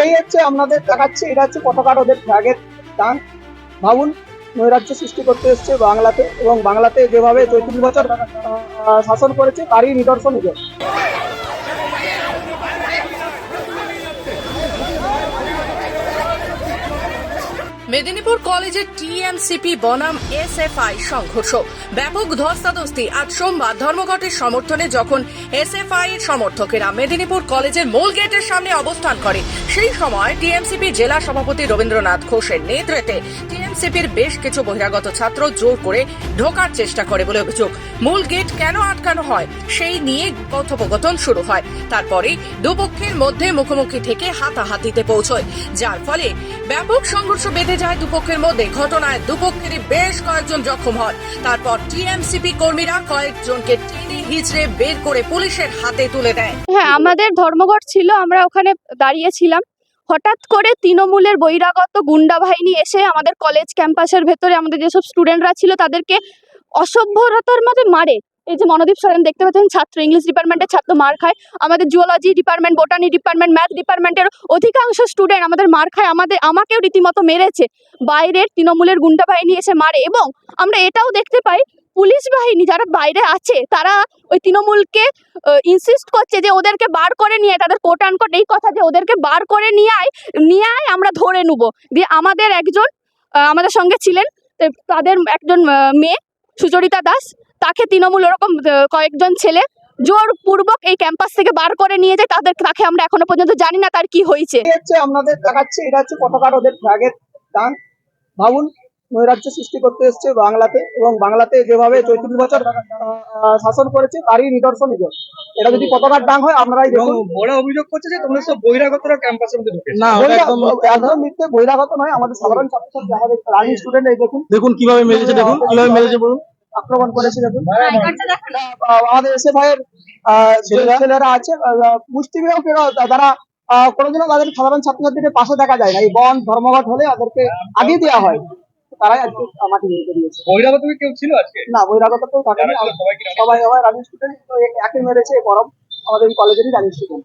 এই হচ্ছে আপনাদের দেখাচ্ছে, এটা হচ্ছে পতাকার ওদের ফ্ল্যাগের টান। ভাবুন, নৈরাজ্য সৃষ্টি করতে এসছে বাংলাতে, এবং বাংলাতে যেভাবে ৩৪ বছর শাসন করেছে তারই নিদর্শন এগুলো। মেদিনীপুর কলেজের টিএমসিপি বনাম এসএফআই সংঘর্ষ, ব্যাপক ধস্তাধস্তি। আজ সোমবার ধর্মঘটের সমর্থনে যখন এসএফআই এর সমর্থকেরা মেদিনীপুর কলেজের মূল গেটের সামনে অবস্থান করে, সেই সময় টিএমসিপি জেলা সভাপতি রবীন্দ্রনাথ ঘোষের নেতৃত্বে টিএমসিপির বেশ কিছু বহিরাগত ছাত্র জোর করে ঢোকার চেষ্টা করে বলে অভিযোগ। মূল গেট কেন আটকানো হয় সেই নিয়ে কথোপকথন শুরু হয়। তারপরে দুপক্ষের মধ্যে মুখোমুখি থেকে হাতাহাতিতে পৌঁছয়, যার ফলে ব্যাপক সংঘর্ষ বেঁধে যায় দুপক্ষের মধ্যে। ঘটনায় দুপক্ষেরই বেশ কয়েকজন জখম হয়। তারপর টিএমসিপি কর্মীরা কয়েকজনকে টেনে হিচড়ে বের করে পুলিশের হাতে তুলে দেয়। হ্যাঁ, আমাদের ধর্মঘট ছিল, আমরা ওখানে দাঁড়িয়েছিলাম। হঠাৎ করে তৃণমূলের বহিরাগত গুন্ডা বাহিনী এসে আমাদের কলেজ ক্যাম্পাসের ভেতরে আমাদের যেসব স্টুডেন্টরা ছিল তাদেরকে অসভ্যতার মধ্যে মারে। এই যে মনোদীপ সরেন দেখতে পাচ্ছেন, ছাত্র, ইংলিশ ডিপার্টমেন্টের ছাত্র মার খায়, আমাদের zoology department, botany department, math ডিপার্টমেন্টের অধিকাংশ স্টুডেন্ট আমাদের মার খায়, আমাকেও রীতিমতো মেরেছে। বাইরের তৃণমূলের গুন্ডা বাহিনী এসে মারে, এবং আমরা এটাও দেখতে পাই পুলিশ বাহিনী যারা বাইরে আছে তারা ওই তৃণমূলকে ইনসিস্ট করছে যে ওদেরকে বার করে নিয়ে আয়, তাদের কোট আনকোট এই কথা যে ওদেরকে বার করে নিয়ে আয় আমরা ধরে নেবো। দিয়ে আমাদের একজন আমাদের সঙ্গে ছিলেন, তাদের একজন মেয়ে সুচরিতা দাস, তাকে তৃণমূল ওরকম কয়েকজন ছেলে জোরপূর্বক এই ক্যাম্পাস থেকে বার করে নিয়ে যায়। তাকে আমরা এখনো পর্যন্ত জানি না তার কি হয়েছে। হচ্ছে আপনাদের দেখাচ্ছে, এটা হচ্ছে পতাকার ওদের ফ্ল্যাগের টান। ভাবুন, নৈরাজ্য সৃষ্টি করতে এসছে বাংলাতে, এবং বাংলাতে যেভাবে ৩৪ বছর শাসন করেছে তারই নিদর্শন এগুলো। এটা যদি পতাকার ডাং হয়, আপনারাই দেখুন। বড় অভিযোগ করছে যে তোমরা সব বহিরাগতরা ক্যাম্পাসের মধ্যে ঢুকেছে। না, একদম মিথ্যে। বহিরাগত নয়, আমাদের সাধারণ ছাত্রছাত্রী, আমাদের রানিং স্টুডেন্ট। এই দেখুন, দেখুন কিভাবে মেরেছে, দেখুন কিভাবে মেরেছে, বলুন। আক্রমণ করেছে দেখুন। আমাদের এসএফআই এর ছেলেরা আছে, মুষ্টিমেয়, তারা কোনোদিনও তাদের সাধারণ ছাত্রছাত্রীদের পাশে দেখা যায় না। এই বন্ধ ধর্মঘট হলে তাদেরকে আগে দেওয়া হয়, তারাই আজকে মাটি নিয়ে দিয়েছে। বহিরাগত কেউ ছিল আজকে? না, বহিরাগত কেউ থাকেনি, সবাই রানিং স্টুডেন্ট। একে মেরেছে, গরম আমাদের কলেজেরই রানিং স্টুডেন্ট।